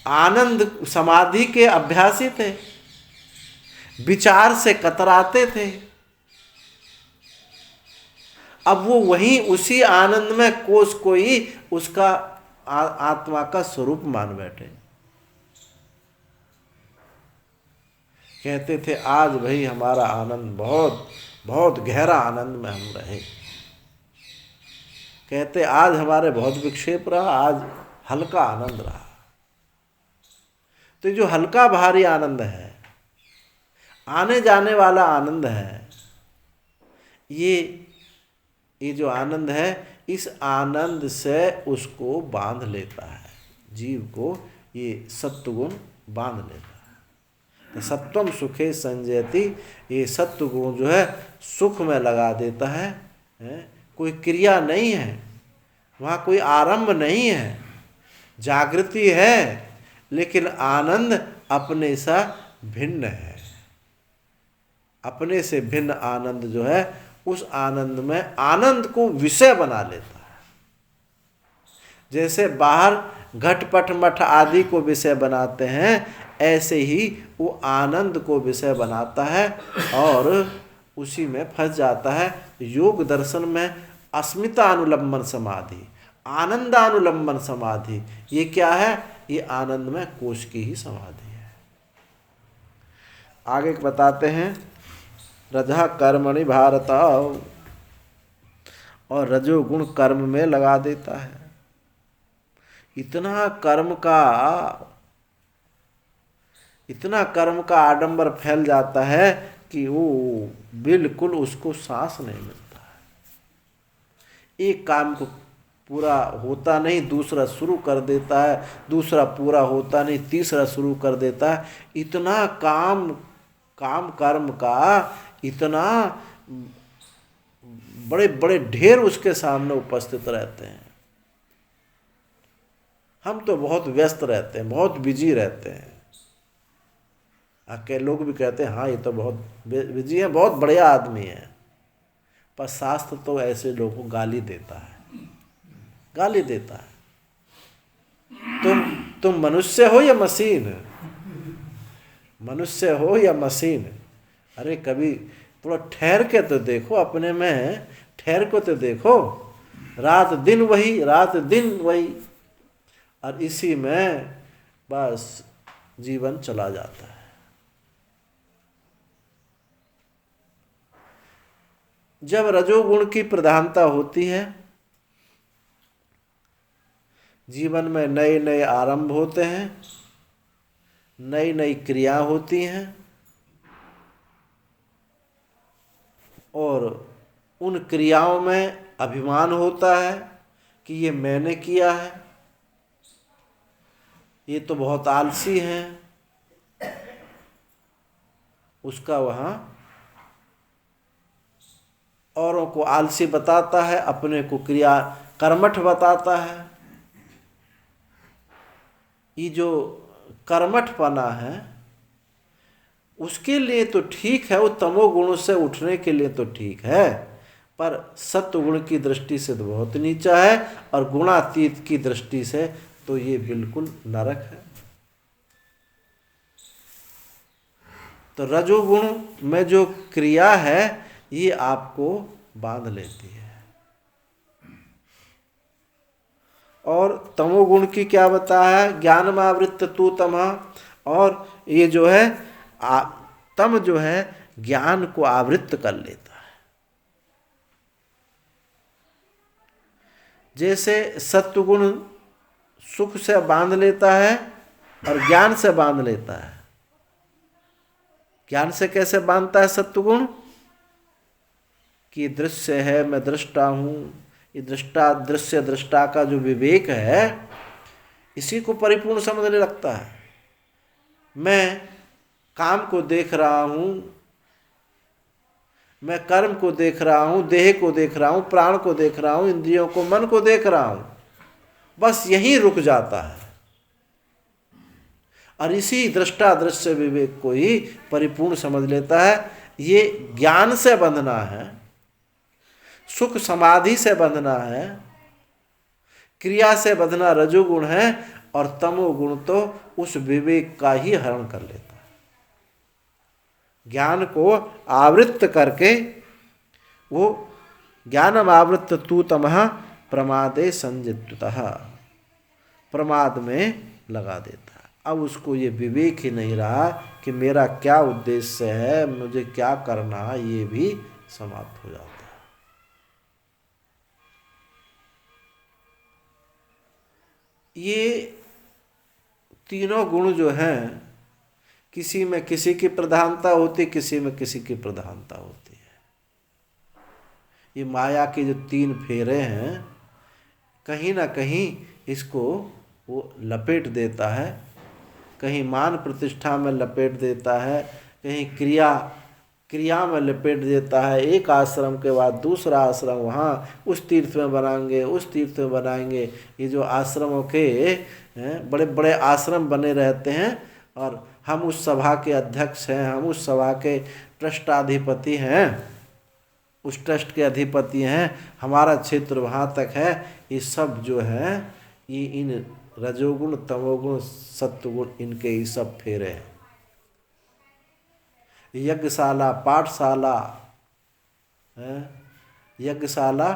आनंद समाधि के अभ्यासी थे, विचार से कतराते थे। अब वो वहीं उसी आनंद में कोष को ही उसका आत्मा का स्वरूप मान बैठे। कहते थे आज भाई हमारा आनंद बहुत बहुत गहरा आनंद में हम रहे। कहते आज हमारे बहुत विक्षेप रहा, आज हल्का आनंद रहा। तो जो हल्का भारी आनंद है, आने जाने वाला आनंद है, ये जो आनंद है, इस आनंद से उसको बांध लेता है, जीव को ये सत्वगुण बांध लेता है। तो सत्वम सुखे संजयति, ये सत्वगुण जो है सुख में लगा देता है। कोई क्रिया नहीं है वहाँ, कोई आरंभ नहीं है, जागृति है, लेकिन आनंद अपने सा भिन्न है। अपने से भिन्न आनंद जो है, उस आनंद में आनंद को विषय बना लेता है। जैसे बाहर घटपट मठ आदि को विषय बनाते हैं, ऐसे ही वो आनंद को विषय बनाता है और उसी में फंस जाता है। योग दर्शन में अस्मितानुलंबन समाधि, आनंदानुलंबन समाधि, ये क्या है? ये आनंद में कोश की ही समाधि है। आगे बताते हैं, रजः कर्मणि भारत, और रजोगुण कर्म में लगा देता है। इतना कर्म का आडंबर फैल जाता है कि वो बिल्कुल उसको सांस नहीं मिलता है। एक काम को पूरा होता नहीं, दूसरा शुरू कर देता है, दूसरा पूरा होता नहीं, तीसरा शुरू कर देता है। इतना काम कर्म का इतना बड़े बड़े ढेर उसके सामने उपस्थित रहते हैं। हम तो बहुत व्यस्त रहते हैं, बहुत बिजी रहते हैं। के लोग भी कहते हैं हाँ ये तो बहुत बिजी है, बहुत बढ़िया आदमी है, पर शास्त्र तो ऐसे लोगों को गाली देता है। तुम मनुष्य हो या मशीन? मनुष्य हो या मशीन? अरे कभी थोड़ा ठहर के तो देखो, अपने में ठहर को तो देखो। रात दिन वही, रात दिन वही, और इसी में बस जीवन चला जाता है। जब रजोगुण की प्रधानता होती है, जीवन में नए नए आरंभ होते हैं, नई नई क्रिया होती हैं, और उन क्रियाओं में अभिमान होता है कि ये मैंने किया है, ये तो बहुत आलसी हैं। उसका वहाँ औरों को आलसी बताता है, अपने को क्रिया कर्मठ बताता है। ये जो कर्मठपना है उसके लिए तो ठीक है, वो तमोगुण से उठने के लिए तो ठीक है, पर सत्वगुण की दृष्टि से तो बहुत नीचा है, और गुणातीत की दृष्टि से तो ये बिल्कुल नरक है। तो रजोगुण में जो क्रिया है ये आपको बांध लेती है। और तमोगुण की क्या बताया है? ज्ञानमावृत्त तू तमः, और ये जो है तम जो है ज्ञान को आवृत्त कर लेता है। जैसे सत्वगुण सुख से बांध लेता है और ज्ञान से बांध लेता है। ज्ञान से कैसे बांधता है सत्वगुण? कि दृश्य है, मैं दृष्टा हूँ, ये दृष्टा दृश्य दृष्टा का जो विवेक है इसी को परिपूर्ण समझने लगता है। मैं काम को देख रहा हूँ, मैं कर्म को देख रहा हूँ, देह को देख रहा हूँ, प्राण को देख रहा हूँ, इंद्रियों को, मन को देख रहा हूँ, बस यहीं रुक जाता है। और इसी दृष्टा दृश्य विवेक को ही परिपूर्ण समझ लेता है। ये ज्ञान से बंधना है, सुख समाधि से बंधना है, क्रिया से बंधना रजोगुण है, और तमोगुण तो उस विवेक का ही हरण कर लेता है। ज्ञान को आवृत्त करके वो ज्ञानम आवृत्त तू तमः प्रमादे संजितः, प्रमाद में लगा देता है। अब उसको ये विवेक ही नहीं रहा कि मेरा क्या उद्देश्य है, मुझे क्या करना है, ये भी समाप्त हो जाता है। ये तीनों गुण जो हैं, किसी में किसी की प्रधानता होती, किसी में किसी की प्रधानता होती है। ये माया के जो तीन फेरे हैं, कहीं ना कहीं इसको वो लपेट देता है, कहीं मान प्रतिष्ठा में लपेट देता है, कहीं क्रिया में लपेट देता है। एक आश्रम के बाद दूसरा आश्रम, वहाँ उस तीर्थ में बनाएंगे, उस तीर्थ में बनाएंगे। ये जो आश्रमों के बड़े बड़े आश्रम बने रहते हैं, और हम उस सभा के अध्यक्ष हैं, हम उस सभा के ट्रस्टाधिपति हैं, उस ट्रस्ट के अधिपति हैं, हमारा क्षेत्र वहाँ तक है। ये सब जो है ये इन रजोगुण तमोगुण सत्वगुण इनके ही सब फेरे हैं। यज्ञशाला पाठशाला है, यज्ञशाला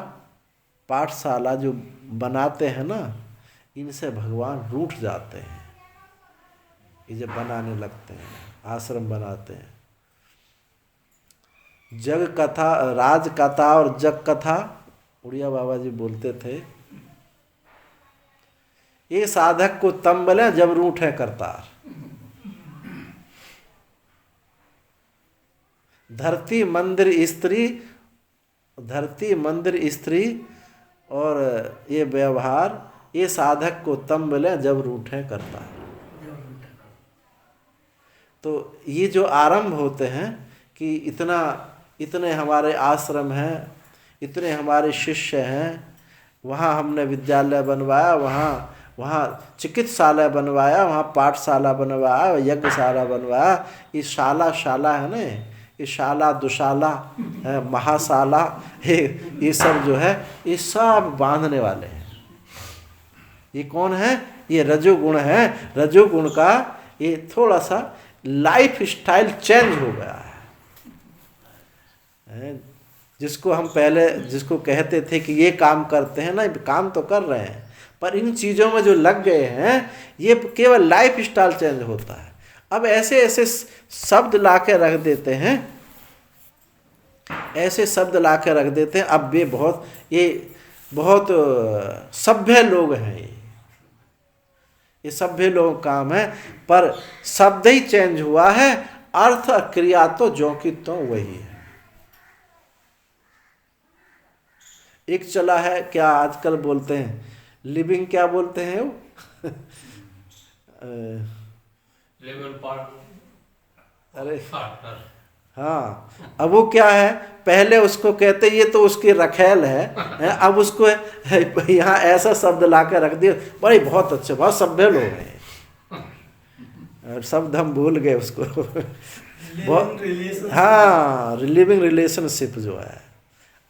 पाठशाला जो बनाते हैं ना, इनसे भगवान रूठ जाते हैं। ये जब बनाने लगते हैं, आश्रम बनाते हैं। जग कथा, राज कथा और जग कथा, उड़िया बाबा जी बोलते थे, ये साधक को तम बले जब रूठे करतार। धरती मंदिर स्त्री और ये व्यवहार, ये साधक को तम बले जब रूठे करतार। तो ये जो आरंभ होते हैं कि इतने हमारे आश्रम हैं, इतने हमारे शिष्य हैं, वहाँ हमने विद्यालय बनवाया, वहाँ चिकित्सालय बनवाया, वहाँ पाठशाला बनवाया, यज्ञशाला बनवाया। ये शाला है ना, ये शाला दुशाला है, महाशाला, ये सब जो है ये सब बांधने वाले हैं। ये कौन है? ये रजोगुण है। रजोगुण का ये थोड़ा सा लाइफ स्टाइल चेंज हो गया है। जिसको हम पहले कहते थे कि ये काम करते हैं ना, काम तो कर रहे हैं, पर इन चीज़ों में जो लग गए हैं, ये केवल लाइफ स्टाइल चेंज होता है। अब ऐसे ऐसे शब्द ला के रख देते हैं, ऐसे शब्द ला के रख देते हैं। अब ये बहुत सभ्य लोग हैं, ये सभ्य लोगों का काम है, पर शब्द ही चेंज हुआ है, अर्थ क्रिया तो जो की तो वही है। एक चला है, क्या आजकल बोलते हैं, लिविंग क्या बोलते हैं वो अरे हाँ, अब वो क्या है, पहले उसको कहते ये तो उसकी रखेल है, अब उसको यहाँ ऐसा शब्द ला के रख दिया। बड़े बहुत अच्छे, बहुत सभ्य लोग हैं, और शब्द हम भूल गए उसको। बहुत हाँ, लिविंग रिलेशनशिप जो है,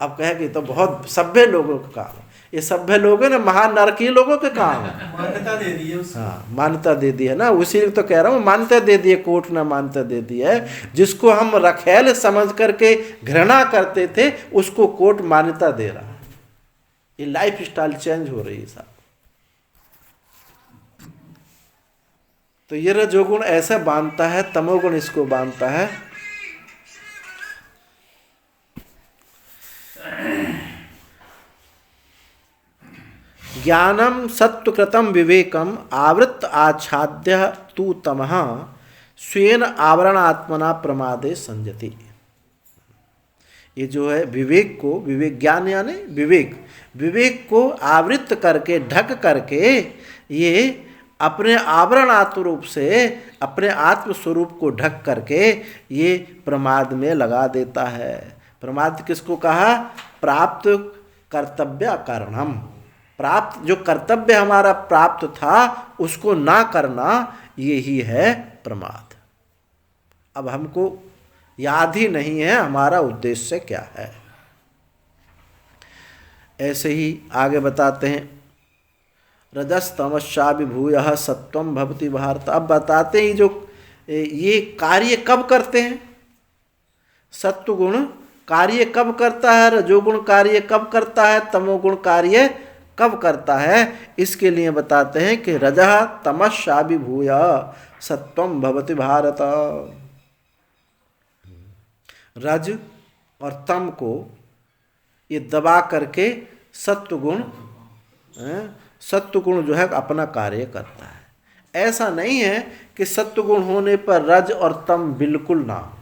अब कहे कि तो बहुत सभ्य लोगों का काम है। ये सभ्य लोग हैं ना, महान नरकीय लोगों के काम है। मान्यता दे दी है उसको। हाँ, मान्यता दे दी है ना, उसी तो कह रहा हूँ, मान्यता दे दी है, कोर्ट ने मान्यता दे दी है। जिसको हम रखेल समझ करके घृणा करते थे, उसको कोर्ट मान्यता दे रहा है। ये लाइफ स्टाइल चेंज हो रही है साहब। तो ये रजोगुण ऐसा बांधता है, तमोगुण इसको बांधता है। ज्ञानम सत्वकृतम विवेकम आवृत्त आच्छाद्य तू तमः स्वेन आवरणात्मना प्रमादे संजति। ये जो है विवेक को, विवेक ज्ञान यानी विवेक, विवेक को आवृत्त करके, ढक करके, ये अपने आवरणात्म रूप से, अपने आत्म स्वरूप को ढक करके ये प्रमाद में लगा देता है। प्रमाद किसको कहा? प्राप्त कर्तव्य कारणम, प्राप्त जो कर्तव्य हमारा प्राप्त था उसको ना करना, ये ही है प्रमाद। अब हमको याद ही नहीं है हमारा उद्देश्य क्या है। ऐसे ही आगे बताते हैं, रजस्तमश्चा विभूय सत्वम भवति भारत। अब बताते हैं जो ये कार्य कब करते हैं, सत्वगुण कार्य कब करता है, रजोगुण कार्य कब करता है, तमोगुण कार्य कब करता है। इसके लिए बताते हैं कि रजः तमश्चा विभूय सत्वम भवति भारत। रज और तम को ये दबा करके सत्वगुण, सत्वगुण जो है अपना कार्य करता है। ऐसा नहीं है कि सत्वगुण होने पर रज और तम बिल्कुल ना हो,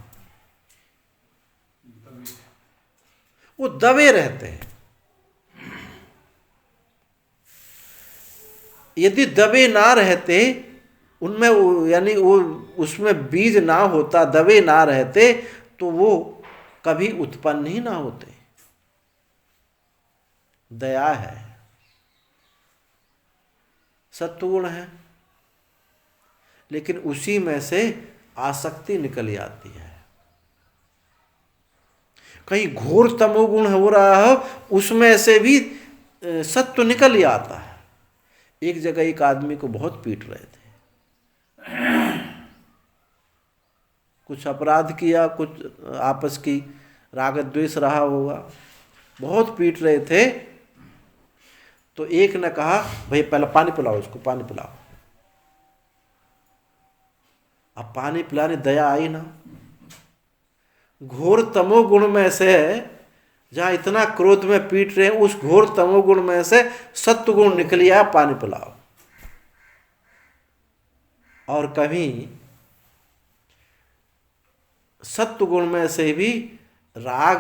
वो दबे रहते हैं। यदि दबे ना रहते उनमें, यानी वो उसमें बीज ना होता, दबे ना रहते, तो वो कभी उत्पन्न ही ना होते। दया है, सत्वगुण है, लेकिन उसी में से आसक्ति निकल जाती है। कहीं घोर तमोगुण हो रहा हो, उसमें से भी सत्व निकल ही आता है। एक जगह एक आदमी को बहुत पीट रहे थे, कुछ अपराध किया, कुछ आपस की राग द्वेष रहा होगा, बहुत पीट रहे थे। तो एक ने कहा, भाई पहले पानी पिलाओ इसको, पानी पिलाओ। अब पानी पिलाने दया आई ना। घोर तमोगुण में से, जहां इतना क्रोध में पीट रहे हैं, उस घोर तमोगुण में से सत्वगुण निकल आया, पानी पिलाओ। और कभी सत्वगुण में से भी राग,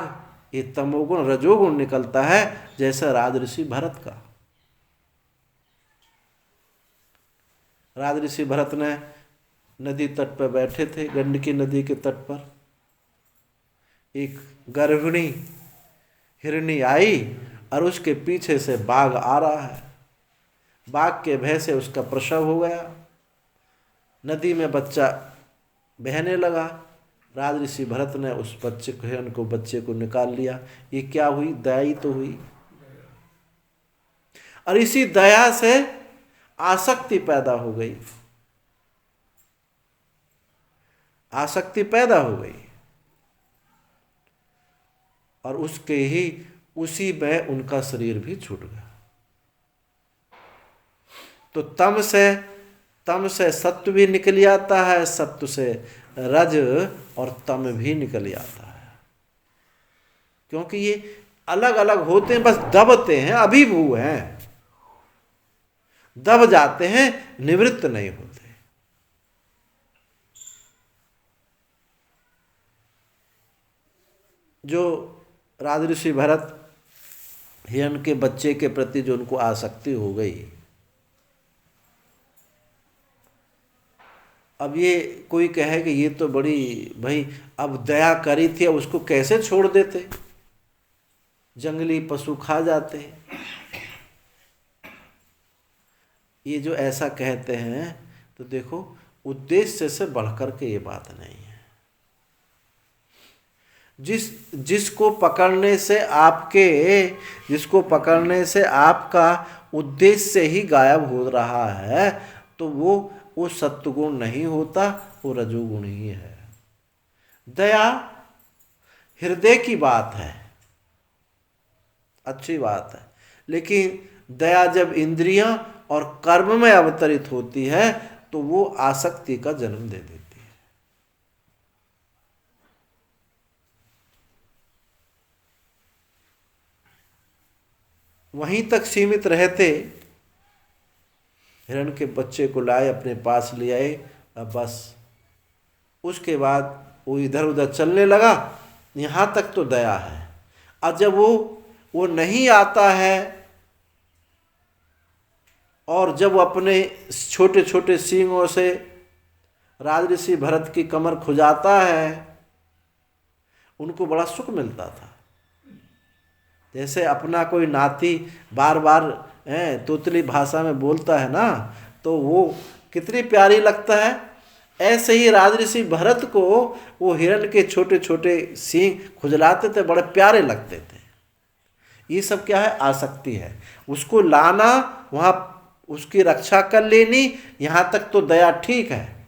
ये तमोगुण रजोगुण निकलता है, जैसा राजऋषि भरत का। राजऋषि भरत ने नदी तट पर बैठे थे, गंडकी नदी के तट पर। एक गर्भिणी हिरणी आई और उसके पीछे से बाघ आ रहा है। बाघ के भय से उसका प्रसव हो गया, नदी में बच्चा बहने लगा। राजऋषि भरत ने उस बच्चे को निकाल लिया। ये क्या हुई? दया ही तो हुई। और इसी दया से आसक्ति पैदा हो गई, आसक्ति पैदा हो गई, और उसके ही उसी में उनका शरीर भी छूट गया। तो तम से सत्व भी निकल आता है, सत्व से रज और तम भी निकल आता है। क्योंकि ये अलग अलग होते हैं, बस दबते हैं, अभिभू हैं, दब जाते हैं, निवृत्त नहीं होते। जो राजऋषि भरत हिरण के बच्चे के प्रति जो उनको आसक्ति हो गई, अब ये कोई कहे कि ये तो बड़ी, भाई अब दया करी थी, अब उसको कैसे छोड़ देते, जंगली पशु खा जाते हैं। ये जो ऐसा कहते हैं, तो देखो उद्देश्य से बढ़कर के ये बात नहीं है। जिसको पकड़ने से आपका उद्देश्य ही गायब हो रहा है, तो वो सत्वगुण नहीं होता, वो रजोगुण ही है। दया हृदय की बात है, अच्छी बात है, लेकिन दया जब इंद्रियां और कर्म में अवतरित होती है तो वो आसक्ति का जन्म दे देती है। वहीं तक सीमित रहते, हिरण के बच्चे को लाए, अपने पास ले आए, अब बस उसके बाद वो इधर उधर चलने लगा, यहाँ तक तो दया है। और जब वो नहीं आता है और जब वो अपने छोटे छोटे सींगों से राजऋषि भरत की कमर खुजाता है, उनको बड़ा सुख मिलता था। जैसे अपना कोई नाती बार बार तोतली भाषा में बोलता है ना, तो वो कितनी प्यारी लगता है। ऐसे ही राजऋषि भरत को वो हिरण के छोटे छोटे सींग खुजलाते थे, बड़े प्यारे लगते थे। ये सब क्या है? आसक्ति है। उसको लाना, वहाँ उसकी रक्षा कर लेनी, यहाँ तक तो दया ठीक है,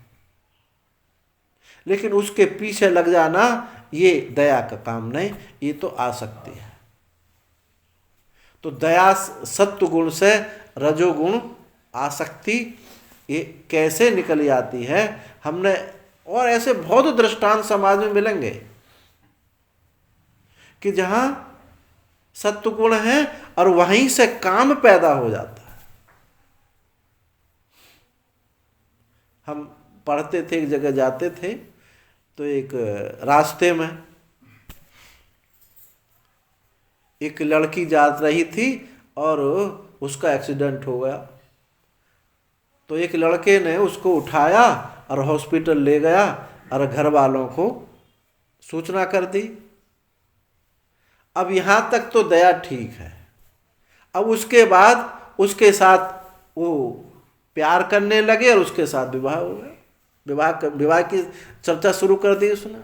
लेकिन उसके पीछे लग जाना ये दया का काम नहीं, ये तो आसक्ति है। तो दया सत्व गुण से रजोगुण आसक्ति ये कैसे निकल जाती है, हमने और ऐसे बहुत दृष्टांत समाज में मिलेंगे कि जहां सत्व गुण है और वहीं से काम पैदा हो जाता है। हम पढ़ते थे, एक जगह जाते थे, तो एक रास्ते में एक लड़की जा रही थी और उसका एक्सीडेंट हो गया। तो एक लड़के ने उसको उठाया और हॉस्पिटल ले गया और घर वालों को सूचना कर दी। अब यहाँ तक तो दया ठीक है। अब उसके बाद उसके साथ वो प्यार करने लगे और उसके साथ विवाह हो गया। विवाह की चर्चा शुरू कर दी उसने।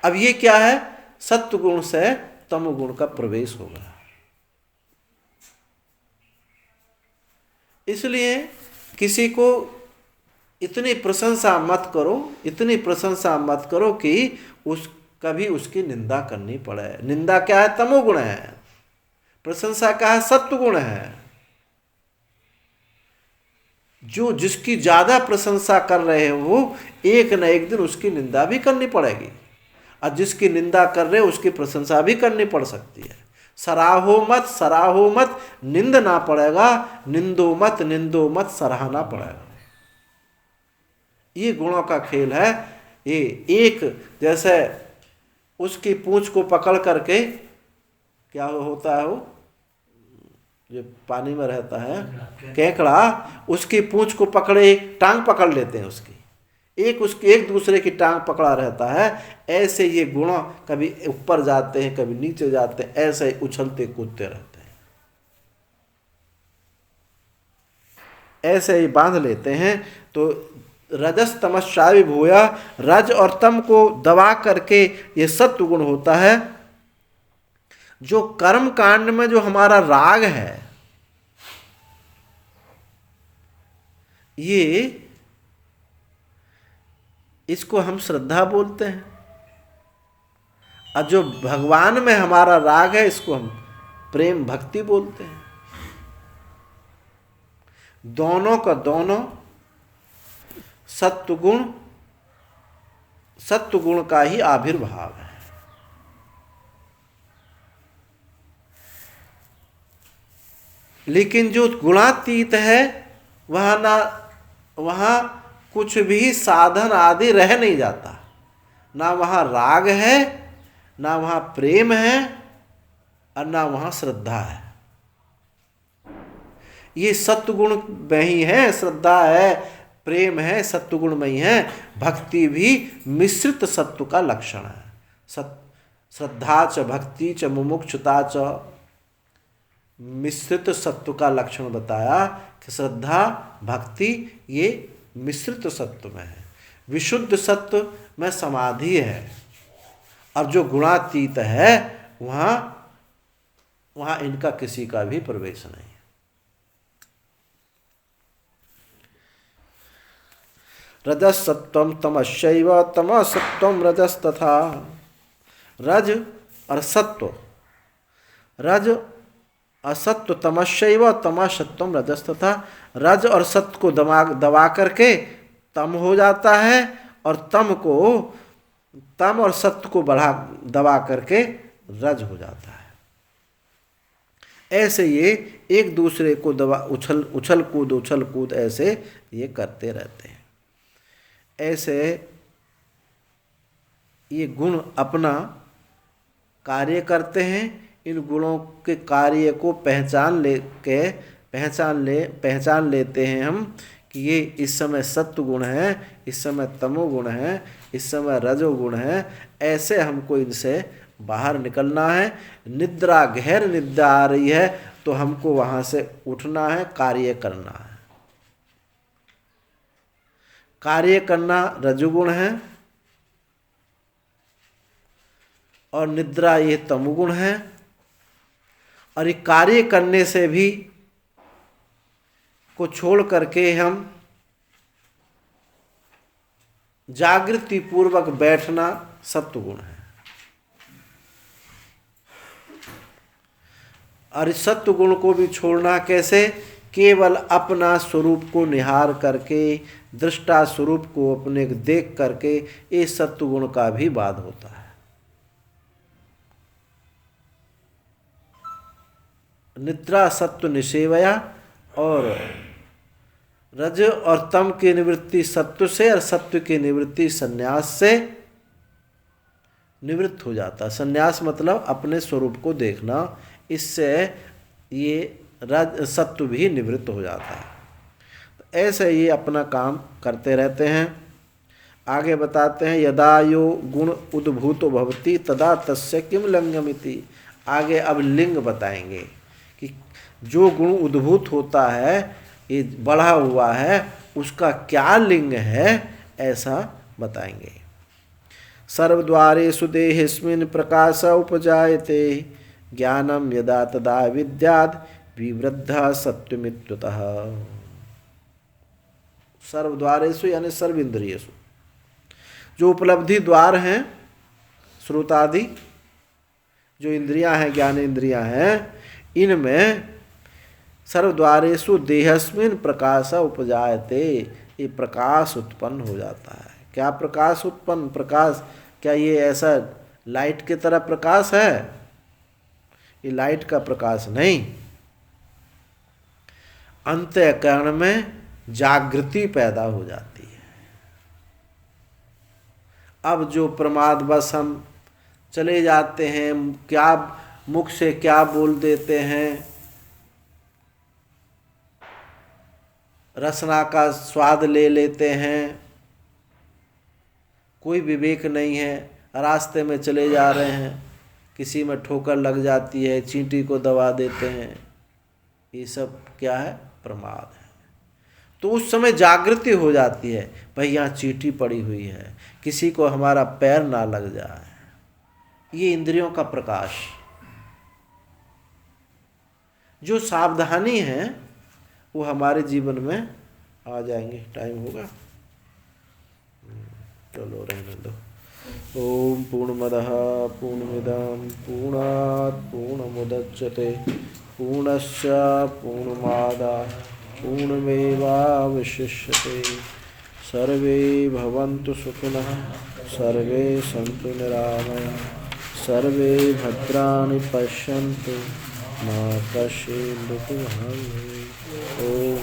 अब ये क्या है? सत्व गुण से तमो गुण का प्रवेश होगा। इसलिए किसी को इतनी प्रशंसा मत करो कि कभी उसकी निंदा करनी पड़े। निंदा क्या है? तमोगुण है। प्रशंसा क्या है? सत्व गुण है। जो जिसकी ज्यादा प्रशंसा कर रहे हो, एक न एक दिन उसकी निंदा भी करनी पड़ेगी, और जिसकी निंदा कर रहे हो उसकी प्रशंसा भी करनी पड़ सकती है। सराहो मत निंदना पड़ेगा, निंदो मत सराहना पड़ेगा। ये गुणों का खेल है। ये एक जैसे उसकी पूंछ को पकड़ करके, क्या होता है वो जो पानी में रहता है, केकड़ा, उसकी पूंछ को पकड़े, टांग पकड़ लेते हैं उसकी, एक दूसरे की टांग पकड़ा रहता है। ऐसे ये गुण कभी ऊपर जाते हैं, कभी नीचे जाते हैं, ऐसे ही उछलते कूदते रहते हैं, ऐसे ही बांध लेते हैं। तो रजस तमस्या विभूया, रज और तम को दबा करके ये सत्व गुण होता है। जो कर्म कांड में जो हमारा राग है, इसको हम श्रद्धा बोलते हैं, और जो भगवान में हमारा राग है, इसको हम प्रेम भक्ति बोलते हैं। दोनों का दोनों सत्व गुण का ही आविर्भाव है। लेकिन जो गुणातीत है, वहां कुछ भी साधन आदि रह नहीं जाता। ना वहां राग है, ना वहां प्रेम है, और ना वहां श्रद्धा है। ये सत्वगुण में ही है, श्रद्धा है, प्रेम है, सत्वगुण में ही है। भक्ति भी मिश्रित सत्व का लक्षण है। श्रद्धा च भक्ति च मुमुक्षुता च, मिश्रित सत्व का लक्षण बताया कि श्रद्धा भक्ति ये मिश्रित सत्व में है। विशुद्ध सत्व में समाधि है, और जो गुणातीत है वहाँ इनका किसी का भी प्रवेश नहीं है। रजसत्वम तमश्चैव तमसत्वम रजस्तथा। रज और सत्व, रज असत्व तमश्चैव तमसत्वम रजस्तथा। रज और सत्व को दबा करके तम हो जाता है, और तम और सत्व को दबा करके रज हो जाता है। ऐसे ये एक दूसरे को उछल कूद ऐसे ये करते रहते हैं। ऐसे ये गुण अपना कार्य करते हैं। इन गुणों के कार्य को पहचान लेते हैं हम कि ये इस समय सत्व गुण है, इस समय तमोगुण है, इस समय रजोगुण है। ऐसे हमको इनसे बाहर निकलना है। निद्रा, गहर निद्रा आ रही है तो हमको वहाँ से उठना है, कार्य करना है। कार्य करना रजोगुण है और निद्रा ये तमोगुण है। और ये कार्य करने से भी को छोड़ करके हम जागृति पूर्वक बैठना सत्वगुण है। और इस सत्वगुण को भी छोड़ना कैसे? केवल अपना स्वरूप को निहार करके, दृष्टा स्वरूप को अपने देख करके ये सत्वगुण का भी बाध होता है। निद्रा सत्व निषेवया, और रज और तम की निवृत्ति सत्व से और सत्व की निवृत्ति संन्यास से निवृत्त हो जाता है। संन्यास मतलब अपने स्वरूप को देखना, इससे ये रज सत्व भी निवृत्त हो जाता है। तो ऐसे ये अपना काम करते रहते हैं। आगे बताते हैं यदा यो गुण उद्भूतो भवति तदा तस्य किम लिंगमिति। आगे अब लिंग बताएंगे कि जो गुण उद्भूत होता है, ये बढ़ा हुआ है, उसका क्या लिंग है, ऐसा बताएंगे। सर्वद्वारेषु देहेस्मिन् प्रकाश उपजायते ज्ञानम यदा तदा विद्यात् विवृद्धा सत्वमित्युतः। सर्वद्वारेषु यानी सर्व इंद्रियेषु, जो उपलब्धि द्वार हैं, श्रोतादि जो इंद्रियां हैं, ज्ञान इंद्रियां हैं, इनमें सर्वद्वारेषु देहस्मिन् प्रकाश उपजायते, ये प्रकाश उत्पन्न हो जाता है। क्या प्रकाश उत्पन्न? प्रकाश क्या ये ऐसा लाइट की तरह प्रकाश है? ये लाइट का प्रकाश नहीं। अंतःकरण में जागृति पैदा हो जाती है। अब जो प्रमादवश हम चले जाते हैं, क्या मुख से क्या बोल देते हैं, रसना का स्वाद ले लेते हैं, कोई विवेक नहीं है, रास्ते में चले जा रहे हैं, किसी में ठोकर लग जाती है, चींटी को दबा देते हैं, ये सब क्या है? प्रमाद है। तो उस समय जागृति हो जाती है, भाई यहाँ चींटी पड़ी हुई है, किसी को हमारा पैर ना लग जाए। ये इंद्रियों का प्रकाश। जो सावधानी है वो हमारे जीवन में आ जाएंगे। टाइम होगा, चलो रहने दो। ओम पूर्णमदः पूर्णमिदं पूर्णात् पूर्णमुदच्यते पूर्णस्य पूर्णमादाय पूर्णमेवावशिष्यते। सर्वे भवन्तु सुखिनः, सर्वे सन्तु निरामयाः, सर्वे भद्राणि पश्यन्तु मा कश्चित् दुःखभाग् भवेत्। ओम।